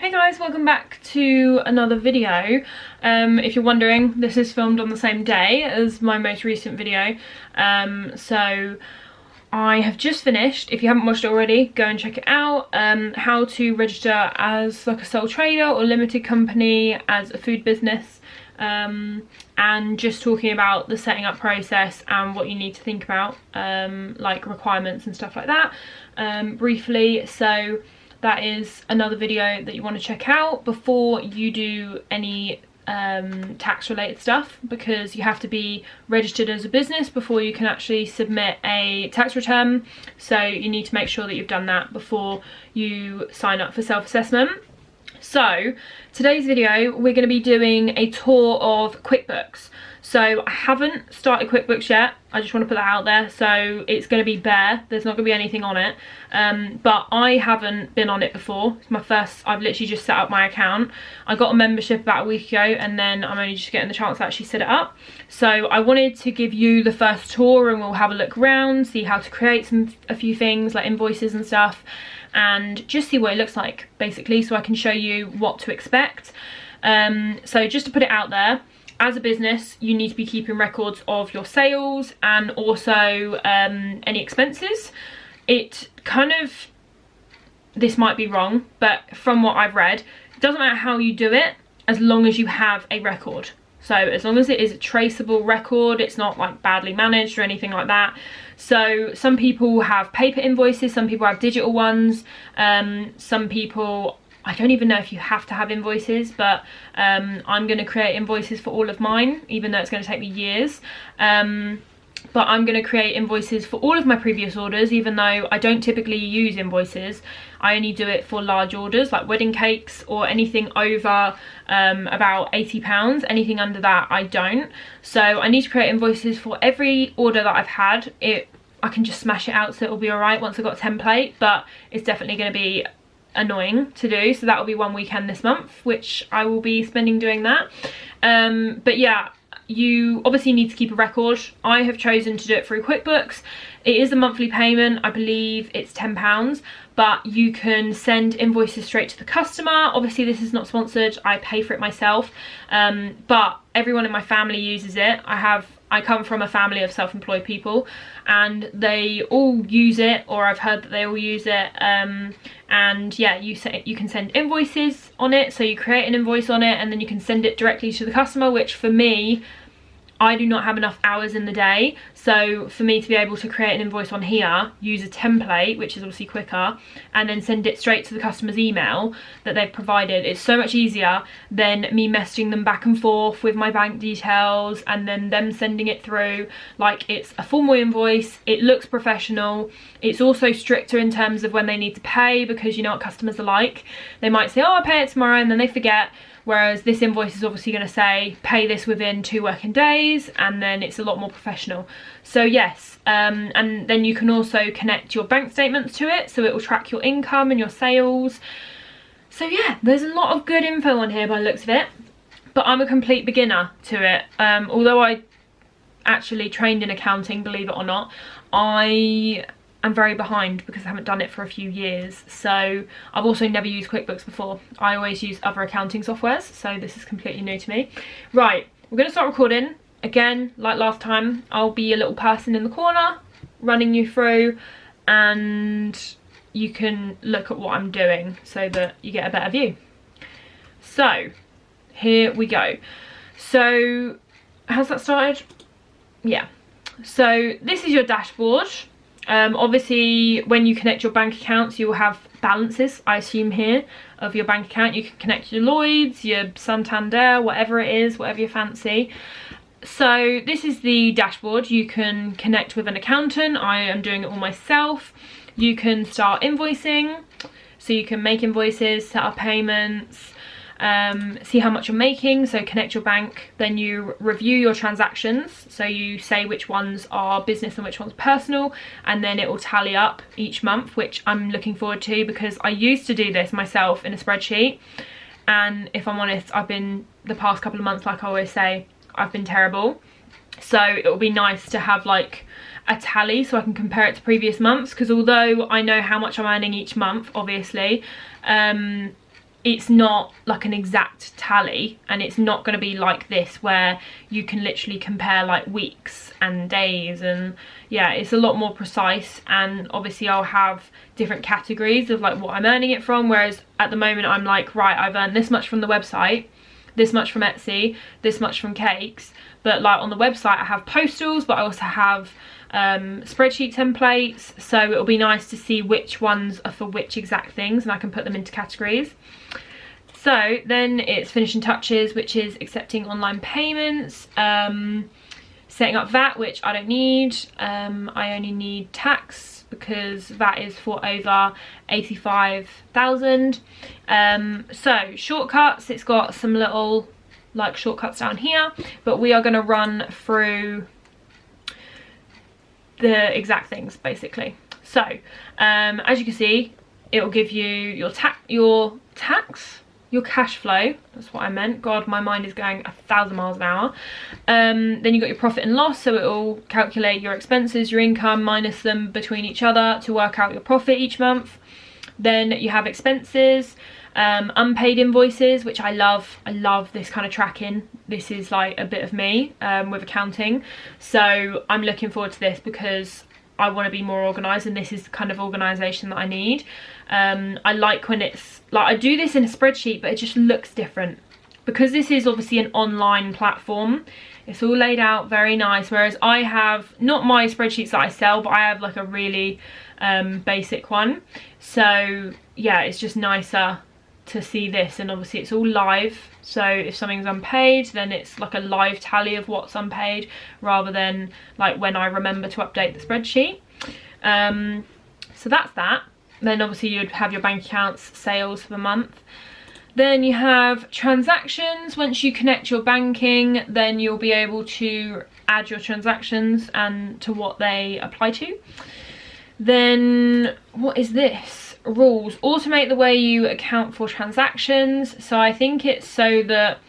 Hey guys, welcome back to another video. If you're wondering, this is filmed on the same day as my most recent video. So I have just finished. If you haven't watched it already, go and check it out. How to register as like a sole trader or limited company as a food business. And just talking about the setting up process and what you need to think about, like requirements and stuff like that, briefly. So that is another video that you want to check out before you do any tax related stuff, because you have to be registered as a business before you can actually submit a tax return. So you need to make sure that you've done that before you sign up for self-assessment. So today's video we're going to be doing a tour of QuickBooks. So I haven't started QuickBooks yet, I just want to put that out there. So it's going to be bare, there's not going to be anything on it, but I haven't been on it before. It's my first, I've literally just set up my account. I got a membership about a week ago and then I'm only just getting the chance to actually set it up. So I wanted to give you the first tour and we'll have a look around, see how to create a few things like invoices and stuff, and just see what it looks like basically, so I can show you what to expect. So just to put it out there, as a business you need to be keeping records of your sales and also any expenses. It kind of, this might be wrong, but from what I've read, it doesn't matter how you do it as long as you have a record. So as long as it is a traceable record, it's not like badly managed or anything like that. So some people have paper invoices, some people have digital ones, some people, I don't even know if you have to have invoices, but I'm going to create invoices for all of mine, even though it's going to take me years. But I'm going to create invoices for all of my previous orders, even though I don't typically use invoices. I only do it for large orders like wedding cakes or anything over about £80. Anything under that I don't. So I need to create invoices for every order that I've had. I can just smash it out, so it'll be alright once I've got a template, but it's definitely going to be annoying to do. So that will be one weekend this month, which I will be spending doing that. But yeah, you obviously need to keep a record. I have chosen to do it through QuickBooks. It is a monthly payment, I believe it's £10, but you can send invoices straight to the customer. Obviously this is not sponsored, I pay for it myself, but everyone in my family uses it. I come from a family of self-employed people and they all use it, or I've heard that they all use it. And yeah, you can send invoices on it, so you create an invoice on it and then you can send it directly to the customer, which for me, I do not have enough hours in the day. So for me to be able to create an invoice on here, use a template, which is obviously quicker, and then send it straight to the customer's email that they've provided, it's so much easier than me messaging them back and forth with my bank details and then them sending it through. Like, it's a formal invoice, it looks professional, it's also stricter in terms of when they need to pay, because you know what customers are like. They might say, oh, I'll pay it tomorrow, and then they forget. Whereas this invoice is obviously going to say, pay this within 2 working days, and then it's a lot more professional. So yes, and then you can also connect your bank statements to it, so it will track your income and your sales. So yeah, there's a lot of good info on here by the looks of it, but I'm a complete beginner to it. Although I actually trained in accounting, believe it or not, I'm very behind because I haven't done it for a few years. So I've also never used QuickBooks before. I always use other accounting softwares, so this is completely new to me. Right, we're going to start recording. Again, like last time, I'll be a little person in the corner running you through, and you can look at what I'm doing so that you get a better view. So here we go. So has that started? Yeah. So this is your dashboard. Obviously when you connect your bank accounts, you will have balances, I assume, here of your bank account. You can connect your Lloyds, your Santander, whatever it is, whatever you fancy. So this is the dashboard. You can connect with an accountant. I am doing it all myself. You can start invoicing, so you can make invoices, set up payments, see how much you're making, so connect your bank. Then you review your transactions, so you say which ones are business and which ones personal, and then it will tally up each month, which I'm looking forward to because I used to do this myself in a spreadsheet, and if I'm honest, the past couple of months, like I always say, I've been terrible. So it will be nice to have like a tally so I can compare it to previous months, because although I know how much I'm earning each month, obviously, it's not like an exact tally, and it's not going to be like this where you can literally compare like weeks and days, and yeah, it's a lot more precise. And obviously I'll have different categories of like what I'm earning it from, whereas at the moment I'm like, right, I've earned this much from the website, this much from Etsy, this much from Cakes. But like on the website I have postals, but I also have spreadsheet templates, so it'll be nice to see which ones are for which exact things, and I can put them into categories. So then it's finishing touches, which is accepting online payments, setting up VAT, which I don't need. I only need tax because VAT is for over 85,000. So shortcuts, it's got some little like shortcuts down here, but we are going to run through the exact things basically. So as you can see, it will give you your cash flow, that's what I meant, god, my mind is going 1,000 miles an hour. Then you've got your profit and loss, so it will calculate your expenses, your income, minus them between each other to work out your profit each month. Then you have expenses, unpaid invoices, which I love this kind of tracking. This is like a bit of me with accounting, so I'm looking forward to this because I want to be more organised, and this is the kind of organisation that I need. I like when it's like, I do this in a spreadsheet, but it just looks different because this is obviously an online platform. It's all laid out very nice, whereas I have not my spreadsheets that I sell, but I have like a really basic one. So yeah, it's just nicer to see this, and obviously it's all live, so if something's unpaid then it's like a live tally of what's unpaid rather than like when I remember to update the spreadsheet. So that's that. Then obviously you'd have your bank accounts, sales for the month. Then you have transactions. Once you connect your banking, then you'll be able to add your transactions and to what they apply to. Then what is this? Rules. Automate the way you account for transactions. So I think it's so that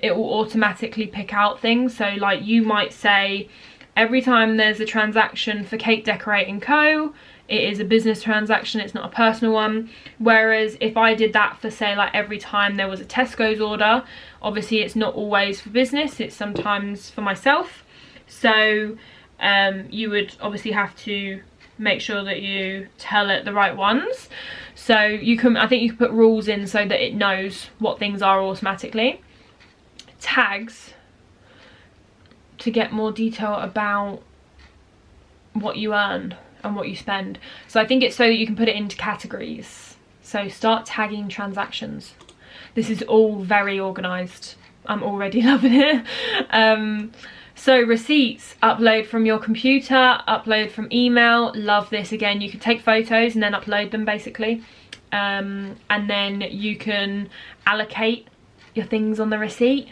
it will automatically pick out things. So like you might say every time there's a transaction for Cake Decorating Co, it is a business transaction, it's not a personal one. Whereas if I did that for say like every time there was a Tesco's order, obviously it's not always for business, it's sometimes for myself. So you would obviously have to make sure that you tell it the right ones. So you can, I think you can put rules in so that it knows what things are automatically. Tags, to get more detail about what you earn and what you spend. So I think it's so that you can put it into categories. So start tagging transactions. This is all very organised. I'm already loving it. So receipts, upload from your computer, upload from email. Love this. Again, you can take photos and then upload them basically. And then you can allocate your things on the receipt.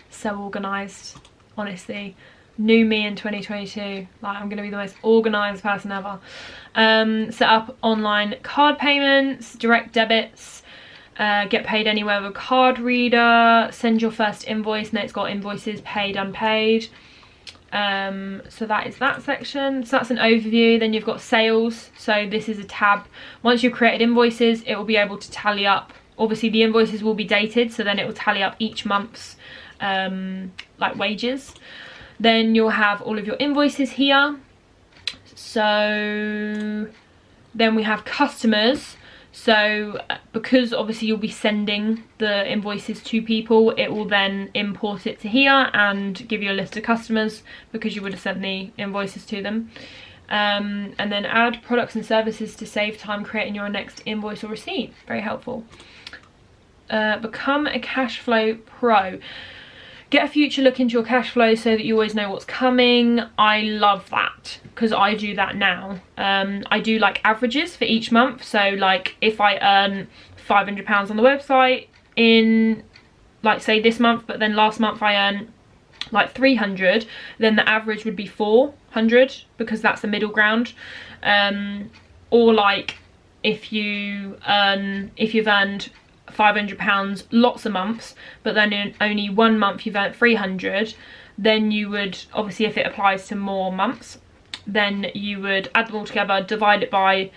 So organised, honestly. New me in 2022. Like, I'm going to be the most organised person ever. Set up online card payments, direct debits. Get paid anywhere with a card reader, send your first invoice, and then it's got invoices paid, unpaid. So that is that section. So that's an overview. Then you've got sales. So this is a tab. Once you've created invoices, it will be able to tally up. Obviously the invoices will be dated, so then it will tally up each month's like wages. Then you'll have all of your invoices here. So then we have customers. So because obviously you'll be sending the invoices to people, it will then import it to here and give you a list of customers because you would have sent the invoices to them. And then add products and services to save time creating your next invoice or receipt. Very helpful. Become a cash flow pro. Get a future look into your cash flow so that you always know what's coming. I love that because I do that now. I do like averages for each month. So like if I earn £500 on the website in like say this month, but then last month I earned like 300, then the average would be 400 because that's the middle ground. Or like if you've earned £500 lots of months, but then in only one month you've earned 300, then you would obviously, if it applies to more months, then you would add them all together, divide it by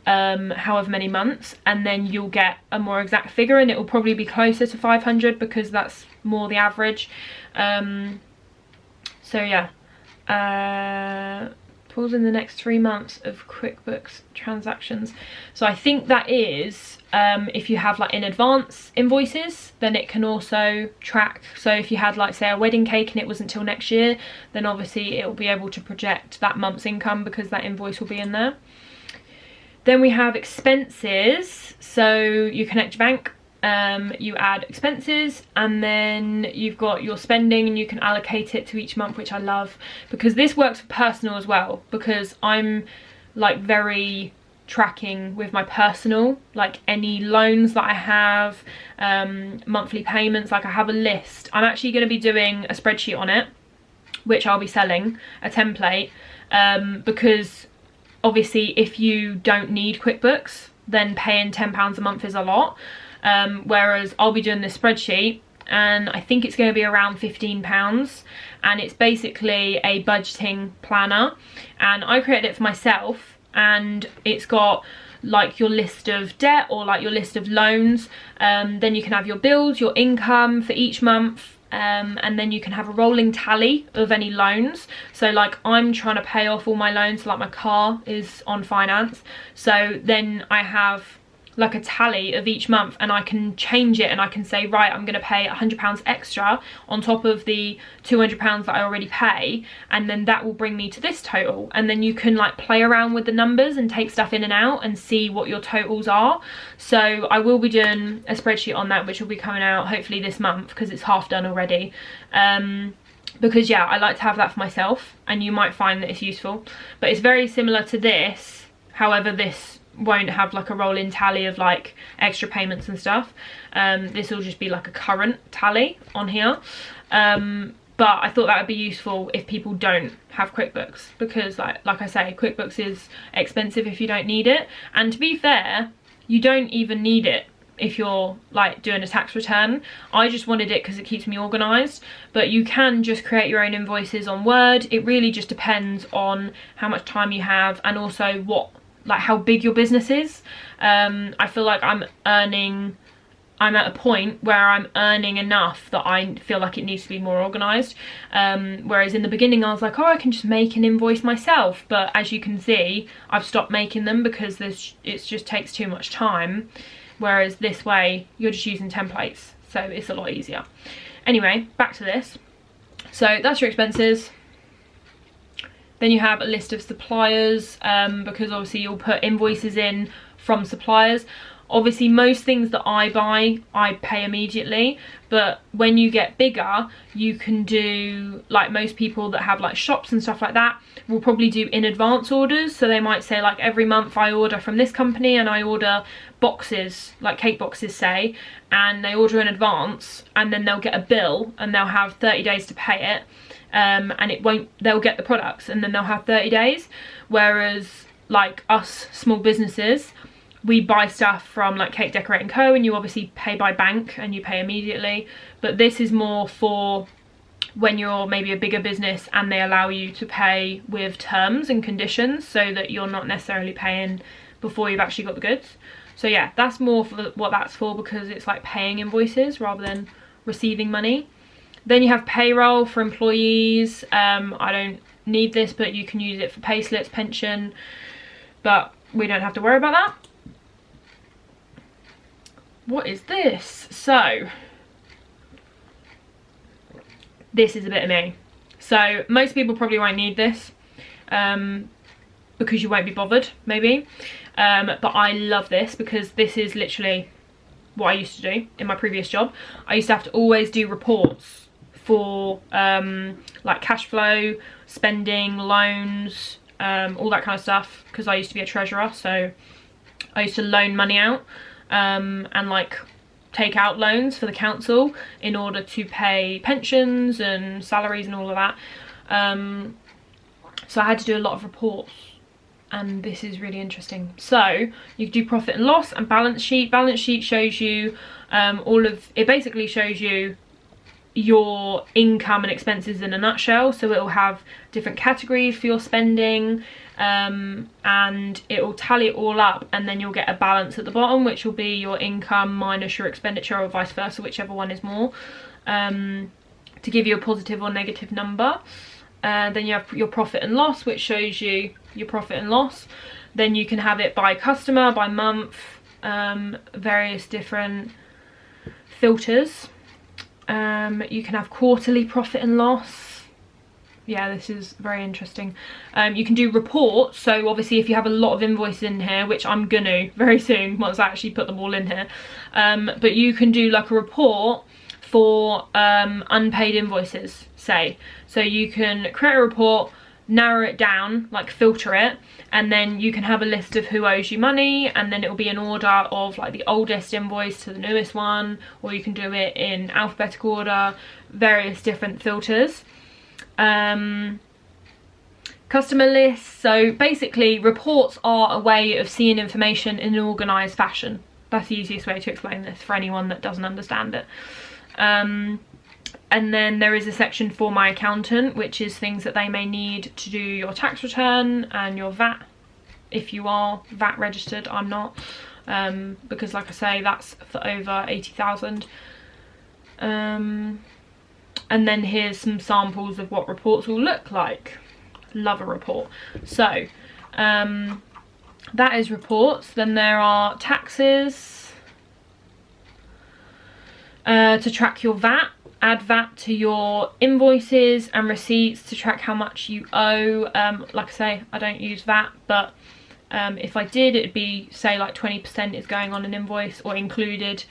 however many months, and then you'll get a more exact figure, and it will probably be closer to 500 because that's more the average. So yeah, pulls in the next 3 months of QuickBooks transactions. So I think that is if you have like in advance invoices, then it can also track. So if you had like say a wedding cake and it wasn't till next year, then obviously it will be able to project that month's income because that invoice will be in there. Then we have expenses. So you connect your bank, you add expenses, and then you've got your spending, and you can allocate it to each month, which I love because this works for personal as well, because I'm like very tracking with my personal, like any loans that I have, monthly payments. Like I have a list. I'm actually going to be doing a spreadsheet on it, which I'll be selling, a template, because obviously if you don't need QuickBooks, then paying £10 a month is a lot. Whereas I'll be doing this spreadsheet, and I think it's going to be around £15, and it's basically a budgeting planner, and I created it for myself, and it's got like your list of debt or like your list of loans, then you can have your bills, your income for each month, and then you can have a rolling tally of any loans. So like I'm trying to pay off all my loans, so like my car is on finance, so then I have like a tally of each month, and I can change it, and I can say, right, I'm going to pay £100 extra on top of the £200 that I already pay, and then that will bring me to this total. And then you can like play around with the numbers and take stuff in and out and see what your totals are. So I will be doing a spreadsheet on that, which will be coming out hopefully this month because it's half done already. Because yeah, I like to have that for myself, and you might find that it's useful, but it's very similar to this. However, this won't have like a roll-in tally of like extra payments and stuff. This will just be like a current tally on here, but I thought that would be useful if people don't have QuickBooks, because like I say, QuickBooks is expensive if you don't need it. And to be fair, you don't even need it if you're like doing a tax return. I just wanted it because it keeps me organised, but you can just create your own invoices on Word. It really just depends on how much time you have, and also what, like how big your business is. I feel like I'm at a point where I'm earning enough that I feel like it needs to be more organised. Whereas in the beginning I was like, oh, I can just make an invoice myself, but as you can see, I've stopped making them because it just takes too much time. Whereas this way you're just using templates, so it's a lot easier. Anyway, back to this. So that's your expenses. Then you have a list of suppliers, because obviously you'll put invoices in from suppliers. Obviously most things that I buy, I pay immediately, but when you get bigger, you can do, like most people that have like shops and stuff like that, will probably do in advance orders. So they might say like every month I order from this company, and I order boxes, like cake boxes say, and they order in advance, and then they'll get a bill, and they'll have 30 days to pay it. And they'll get the products, and then they'll have 30 days. Whereas like us small businesses, we buy stuff from like Cake Decorate & Co, and you obviously pay by bank and you pay immediately. But this is more for when you're maybe a bigger business and they allow you to pay with terms and conditions, so that you're not necessarily paying before you've actually got the goods. So yeah, that's more for what that's for, because it's like paying invoices rather than receiving money. Then you have payroll for employees. I don't need this, but you can use it for payslips, pension, but we don't have to worry about that. What is this? So this is a bit of me. So most people probably won't need this, because you won't be bothered maybe, but I love this because this is literally what I used to do in my previous job. I used to have to always do reports for like cash flow, spending, loans, all that kind of stuff, because I used to be a treasurer. So I used to loan money out, and like take out loans for the council in order to pay pensions and salaries and all of that. So I had to do a lot of reports, and this is really interesting. So you do profit and loss and balance sheet. Balance sheet shows you it basically shows you your income and expenses in a nutshell. So it will have different categories for your spending, and it will tally it all up, and then you'll get a balance at the bottom, which will be your income minus your expenditure, or vice versa, whichever one is more, to give you a positive or negative number. Then you have your profit and loss, which shows you your profit and loss. Then you can have it by customer, by month, various different filters. You can have quarterly profit and loss. Yeah, this is very interesting. You can do reports. So obviously if you have a lot of invoices in here, which I'm gonna very soon once I actually put them all in here, but you can do like a report for unpaid invoices, say. So you can create a report, narrow it down, like filter it, and then you can have a list of who owes you money, and then it will be in order of like the oldest invoice to the newest one, or you can do it in alphabetical order, various different filters. Customer lists. So basically reports are a way of seeing information in an organised fashion. That's the easiest way to explain this for anyone that doesn't understand it. And then there is a section for my accountant, which is things that they may need to do your tax return and your VAT, if you are VAT registered. I'm not, because like I say, that's for over 80,000. And then here's some samples of what reports will look like. Love a report. So that is reports. Then there are taxes, to track your VAT. Add VAT to your invoices, and receipts to track how much you owe. Like I say, I don't use VAT, but if I did, it'd be, say, like 20% is going on an invoice or included.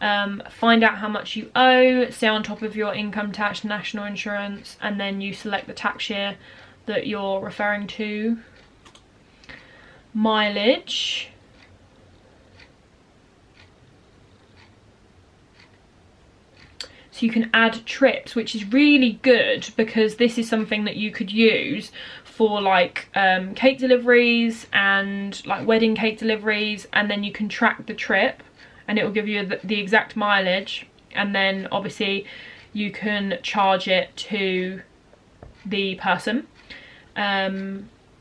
Find out how much you owe, stay on top of your income tax, national insurance, and then you select the tax year that you're referring to. Mileage. So you can add trips, which is really good because this is something that you could use for like cake deliveries and like wedding cake deliveries, and then you can track the trip and it will give you the exact mileage, and then obviously you can charge it to the person.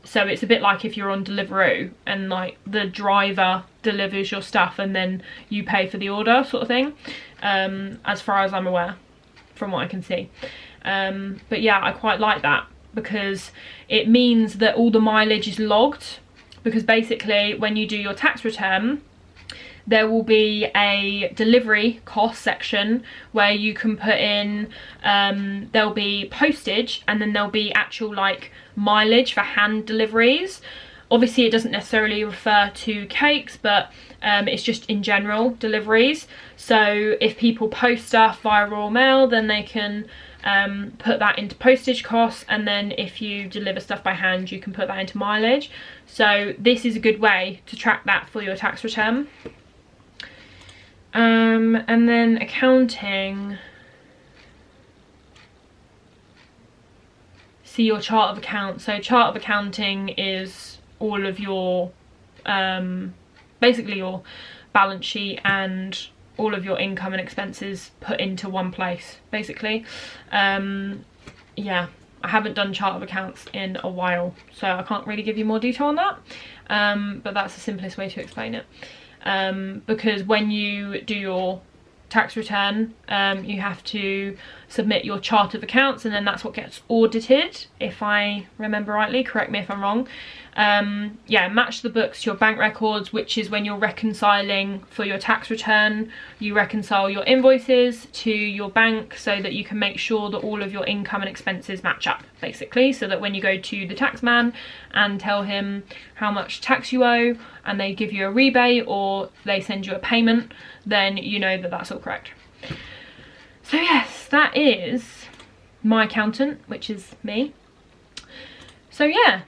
So it's a bit like if you're on Deliveroo and like the driver delivers your stuff and then you pay for the order, sort of thing, as far as I'm aware, from what I can see. But yeah, I quite like that because it means that all the mileage is logged, because basically when you do your tax return, there will be a delivery cost section where you can put in, there'll be postage, and then there'll be actual like mileage for hand deliveries. Obviously it doesn't necessarily refer to cakes, but it's just in general deliveries. So if people post stuff via Royal Mail, then they can put that into postage costs, and then if you deliver stuff by hand, you can put that into mileage. So this is a good way to track that for your tax return. And then accounting. See your chart of accounts. So chart of accounting is all of your, basically your balance sheet and all of your income and expenses put into one place, basically. Yeah, I haven't done chart of accounts in a while, so I can't really give you more detail on that. But that's the simplest way to explain it. Because when you do your tax return, you have to submit your chart of accounts, and then that's what gets audited, if I remember rightly. Correct me if I'm wrong. Yeah, match the books to your bank records, which is when you're reconciling for your tax return. You reconcile your invoices to your bank so that you can make sure that all of your income and expenses match up, basically, so that when you go to the tax man and tell him how much tax you owe and they give you a rebate or they send you a payment, then you know that that's all correct. So yes, that is my accountant, which is me. So yeah,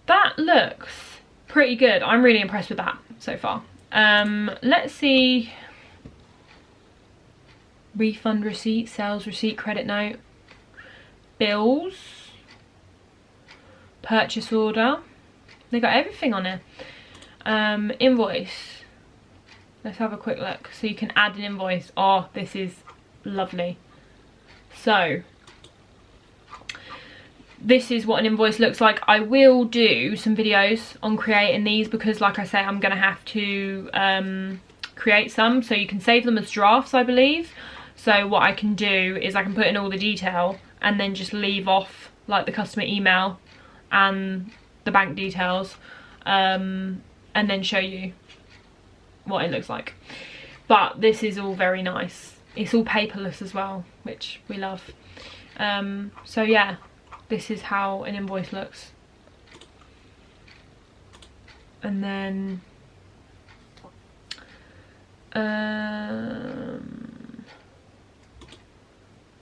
that looks pretty good. I'm really impressed with that so far. Let's see. Refund receipt, sales receipt, credit note, bills, purchase order. They got everything on it. Invoice. Let's have a quick look. So you can add an invoice. Oh, this is lovely. So this is what an invoice looks like. I will do some videos on creating these because, like I say, I'm gonna have to create some, so you can save them as drafts, I believe. So what I can do is I can put in all the detail and then just leave off like the customer email and the bank details, and then show you what it looks like. But this is all very nice. It's all paperless as well, which we love. So yeah, this is how an invoice looks. And then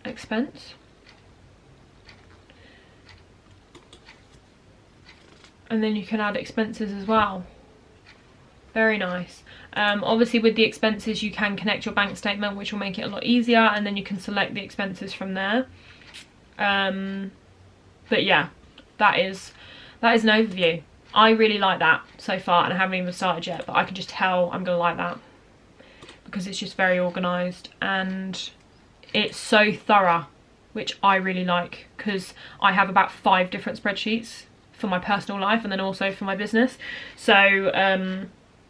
expense. And then you can add expenses as well. Very nice. Obviously with the expenses you can connect your bank statement, which will make it a lot easier, and then you can select the expenses from there. But yeah, that is an overview. I really like that so far, and I haven't even started yet, but I can just tell I'm gonna like that because it's just very organised and it's so thorough, which I really like, because I have about 5 different spreadsheets for my personal life and then also for my business. So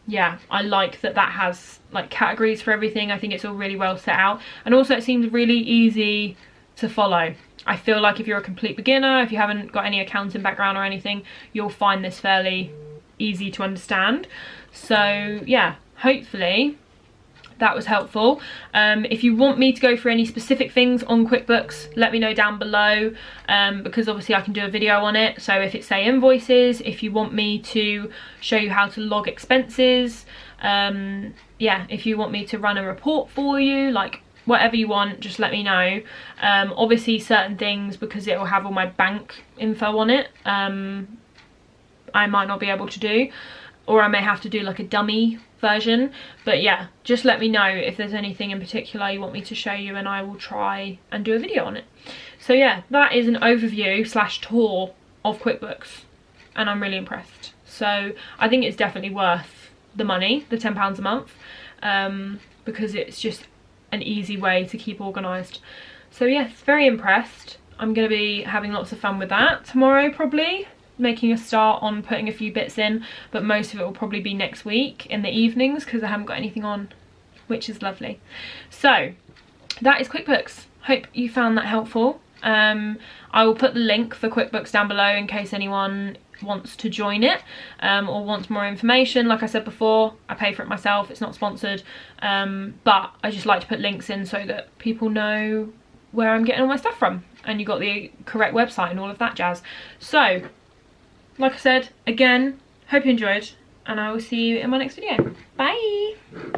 yeah, I like that has like categories for everything. I think it's all really well set out, and also it seems really easy to follow. I feel like if you're a complete beginner, if you haven't got any accounting background or anything, you'll find this fairly easy to understand. So yeah, hopefully that was helpful. If you want me to go through any specific things on QuickBooks, let me know down below, because obviously I can do a video on it. So if it's, say, invoices, if you want me to show you how to log expenses, yeah, if you want me to run a report for you, like whatever you want, just let me know. Obviously certain things, because it will have all my bank info on it, I might not be able to do, or I may have to do like a dummy version. But yeah, just let me know if there's anything in particular you want me to show you, and I will try and do a video on it. So yeah, that is an overview / tour of QuickBooks, and I'm really impressed. So I think it's definitely worth the money, the £10 a month, because it's just an easy way to keep organised. So yes, very impressed. I'm going to be having lots of fun with that tomorrow, probably making a start on putting a few bits in, but most of it will probably be next week in the evenings because I haven't got anything on, which is lovely. So that is QuickBooks. Hope you found that helpful. I will put the link for QuickBooks down below in case anyone wants to join it, or wants more information. Like I said before, I pay for it myself, it's not sponsored, but I just like to put links in so that people know where I'm getting all my stuff from, and you got the correct website and all of that jazz. So like I said, again, hope you enjoyed, and I will see you in my next video. Bye!